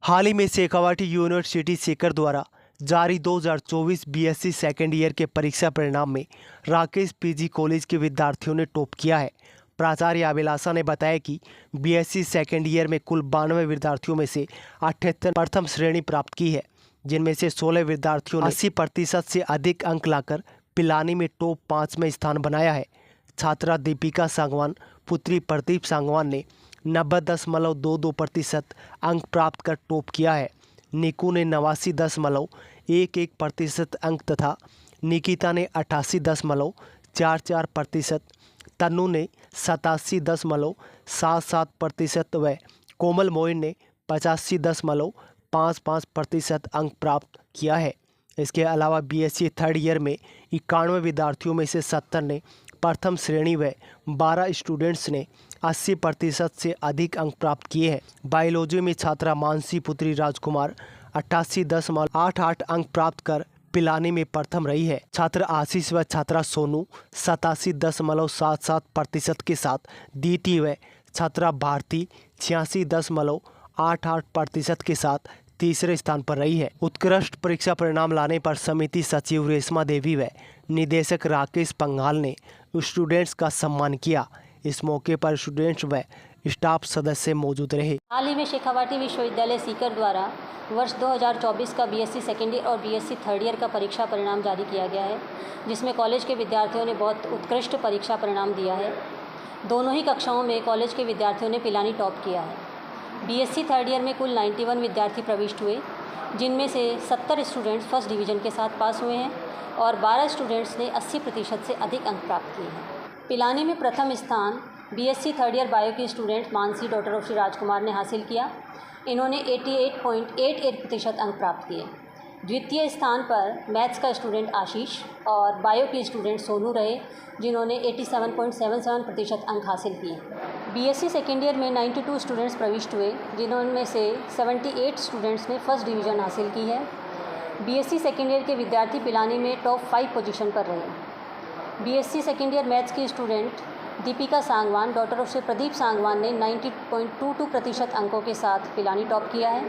हाल ही में शेखावाटी यूनिवर्सिटी सीकर द्वारा जारी 2024 बीएससी सेकेंड ईयर के परीक्षा परिणाम में राकेश पीजी कॉलेज के विद्यार्थियों ने टॉप किया है। प्राचार्य अभिलाषा ने बताया कि बीएससी सेकेंड ईयर में कुल 92 विद्यार्थियों में से 78 प्रथम श्रेणी प्राप्त की है, जिनमें से 16 विद्यार्थियों ने 80% से अधिक अंक लाकर पिलानी में टॉप 5 में स्थान बनाया है। छात्रा दीपिका सांगवान पुत्री प्रदीप सांगवान ने 90.22% अंक प्राप्त कर टॉप किया है। निकू ने 89.11% अंक तथा निकिता ने 88.44%, तन्नू ने 87.77% व कोमल मोइन ने 85.55% अंक प्राप्त किया है। इसके अलावा बीएससी थर्ड ईयर में 91 विद्यार्थियों में से 70 ने प्रथम श्रेणी व 12 स्टूडेंट्स ने 80% से अधिक अंक प्राप्त किए हैं। बायोलॉजी में छात्रा मानसी पुत्री राजकुमार 88.88 अंक प्राप्त कर पिलानी में प्रथम रही है। छात्र आशीष व छात्रा सोनू 87.77% के साथ द्वितीय व छात्रा भारती 86.88% के साथ तीसरे स्थान पर रही है। उत्कृष्ट परीक्षा परिणाम लाने पर समिति सचिव रेशमा देवी व निदेशक राकेश पंघाल ने स्टूडेंट्स का सम्मान किया। इस मौके पर स्टूडेंट्स व स्टाफ सदस्य मौजूद रहे। हाल ही में शेखावाटी विश्वविद्यालय सीकर द्वारा वर्ष 2024 का बीएससी सेकेंड ईयर और बीएससी थर्ड ईयर का परीक्षा परिणाम जारी किया गया है, जिसमें कॉलेज के विद्यार्थियों ने बहुत उत्कृष्ट परीक्षा परिणाम दिया है। दोनों ही कक्षाओं में कॉलेज के विद्यार्थियों ने पिलानी टॉप किया है। बीएससी थर्ड ईयर में कुल 91 विद्यार्थी प्रविष्ट हुए, जिनमें से 70 स्टूडेंट्स फर्स्ट डिवीज़न के साथ पास हुए हैं और 12 स्टूडेंट्स ने 80% से अधिक अंक प्राप्त किए हैं। पिलानी में प्रथम स्थान बीएससी थर्ड ईयर बायो की student Mansi daughter of Shri Rajkumar ने हासिल किया। इन्होंने 88.88% अंक प्राप्त किए। द्वितीय स्थान पर मैथ्स का स्टूडेंट आशीष और बायो की स्टूडेंट सोनू रहे, जिन्होंने 87.77% अंक हासिल किए। बीएससी सेकेंड ईयर में 92 स्टूडेंट्स प्रविष्ट हुए, जिनमें से 78 स्टूडेंट्स ने फर्स्ट डिवीज़न हासिल की है। बीएससी सेकेंड ईयर के विद्यार्थी पिलानी में टॉप 5 पोजीशन पर रहे। बीएससी सेकेंड ईयर मैथ्स की student Deepika Sangwan daughter of Shri Pradeep Sangwan ने 90.22% अंकों के साथ पिलानी टॉप किया है।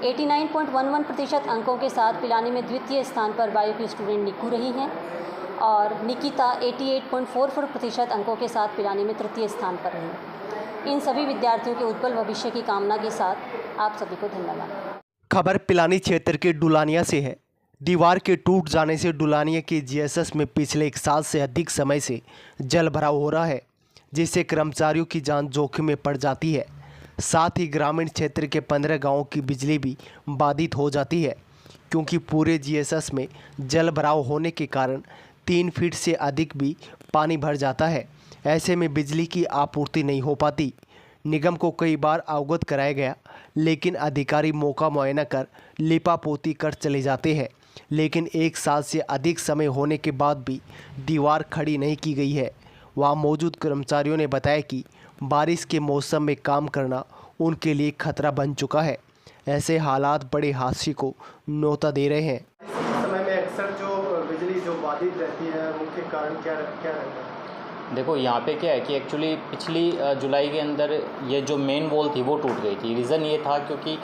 89.11% अंकों के साथ पिलानी में द्वितीय स्थान पर बायो की स्टूडेंट निकू रही हैं और निकिता 88.44% अंकों के साथ पिलानी में तृतीय स्थान पर रही। इन सभी विद्यार्थियों के उज्ज्वल भविष्य की कामना के साथ आप सभी को धन्यवाद। खबर पिलानी क्षेत्र के डुलानिया से है। दीवार के टूट जाने से डुलानिया के जीएसएस में पिछले 1 साल से अधिक समय से जल भराव हो रहा है, जिससे कर्मचारियों की जान जोखिम में पड़ जाती है। साथ ही ग्रामीण क्षेत्र के 15 गांवों की बिजली भी बाधित हो जाती है, क्योंकि पूरे जीएसएस में जल भराव होने के कारण 3 फीट से अधिक भी पानी भर जाता है। ऐसे में बिजली की आपूर्ति नहीं हो पाती। निगम को कई बार अवगत कराया गया, लेकिन अधिकारी मौका मुआयना कर लिपापोती कर चले जाते हैं। लेकिन 1 साल से अधिक समय होने के बाद भी दीवार खड़ी नहीं की गई है। वहाँ मौजूद कर्मचारियों ने बताया कि बारिश के मौसम में काम करना उनके लिए खतरा बन चुका है। ऐसे हालात बड़े हादसे को न्योता दे रहे हैं। इस समय में अक्सर जो बिजली जो बाधित रहती है, मुख्य कारण क्या रहता है? देखो, यहाँ पे क्या है कि एक्चुअली पिछली जुलाई के अंदर ये जो मेन वॉल थी वो टूट गई थी। रीज़न ये था क्योंकि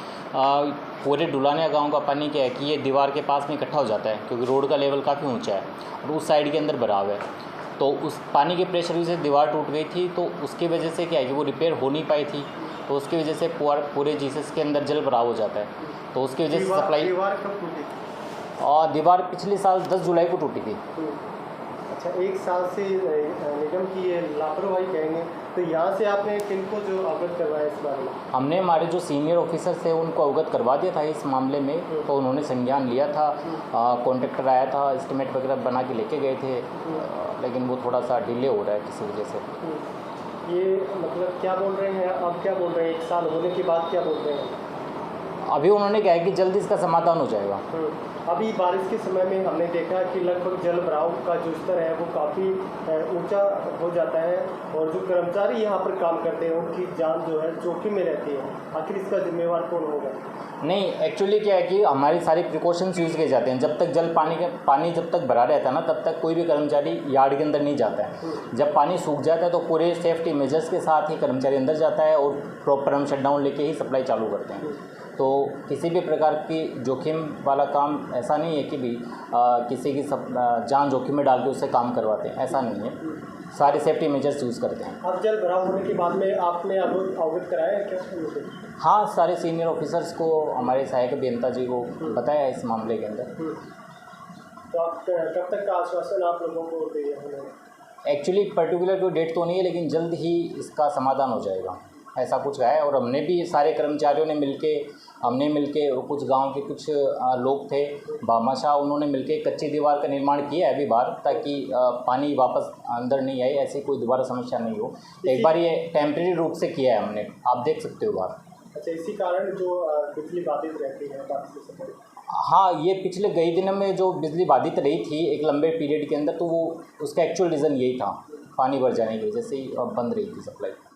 पूरे डुलानिया गांव का पानी क्या है कि ये दीवार के पास में इकट्ठा हो जाता है, क्योंकि रोड का लेवल काफ़ी ऊंचा है और उस साइड के अंदर भराव है। तो उस पानी के प्रेशर की वजह से दीवार टूट गई थी, तो उसकी वजह से क्या है कि वो रिपेयर हो नहीं पाई थी, तो उसकी वजह से पूरे जीसस के अंदर जल भराव हो जाता है। तो उसकी वजह से सप्लाई दीवार कब टूटी? और दीवार पिछले साल 10 जुलाई को टूटी थी। अच्छा, 1 साल से निगम की ये लापरवाही कहेंगे, तो यहाँ से आपने किनको जो अवगत करवाया इस बारे में? हमने हमारे जो सीनियर ऑफिसर थे उनको अवगत करवा दिया था इस मामले में, तो उन्होंने संज्ञान लिया था। कॉन्ट्रैक्टर आया था, एस्टिमेट वगैरह बना के लेके गए थे, लेकिन वो थोड़ा सा डिले हो रहा है किसी वजह से। ये मतलब क्या बोल रहे हैं, अब क्या बोल रहे हैं, 1 साल होने के बाद क्या बोल रहे हैं? अभी उन्होंने कहा है कि जल्दी इसका समाधान हो जाएगा। अभी बारिश के समय में हमने देखा कि लगभग जल भराव का जो स्तर है वो काफ़ी ऊंचा हो जाता है और जो कर्मचारी यहाँ पर काम करते हैं उनकी जान जो है जोखिम में रहती है। आखिर इसका जिम्मेवार कौन होगा? नहीं, एक्चुअली क्या है कि हमारी सारी प्रिकॉशंस यूज़ किए जाते हैं। जब तक पानी जब तक भरा रहता है ना, तब तक कोई भी कर्मचारी यार्ड के अंदर नहीं जाता है। जब पानी सूख जाता है तो पूरे सेफ्टी मेजर्स के साथ ही कर्मचारी अंदर जाता है और प्रॉपर हम शटडाउन लेके ही सप्लाई चालू करते हैं। तो किसी भी प्रकार की जोखिम वाला काम ऐसा नहीं है कि भी किसी की जान जोखिम में डाल के उससे काम करवाते हैं, ऐसा नहीं है। सारे सेफ्टी मेजर्स यूज़ करते हैं। अब जल भराव होने के बाद में आपने अवगत कराया है क्या उनको? हाँ, सारे सीनियर ऑफिसर्स को, हमारे सहायक अभियंता जी को बताया है इस मामले के अंदर। तो आप कब तक का आश्वासन आप लोगों को दिया है? एक्चुअली पर्टिकुलर कोई डेट तो नहीं है, लेकिन जल्द ही इसका समाधान हो जाएगा, ऐसा कुछ है। और हमने भी सारे कर्मचारियों ने मिलके और कुछ गांव के कुछ लोग थे, भामाशाह, उन्होंने मिलके कच्ची दीवार का निर्माण किया है अभी बाहर, ताकि पानी वापस अंदर नहीं आए, ऐसी कोई दोबारा समस्या नहीं हो। एक बार ये टेम्प्रेरी रूप से किया है हमने, आप देख सकते हो बाहर। अच्छा, इसी कारण जो बिजली बाधित रहती है बारिश के समय? हाँ, ये पिछले कई दिनों में जो बिजली बाधित रही थी एक लंबे पीरियड के अंदर, तो वो उसका एक्चुअल रीज़न यही था, पानी भर जाने की वजह से ही बंद रही थी सप्लाई।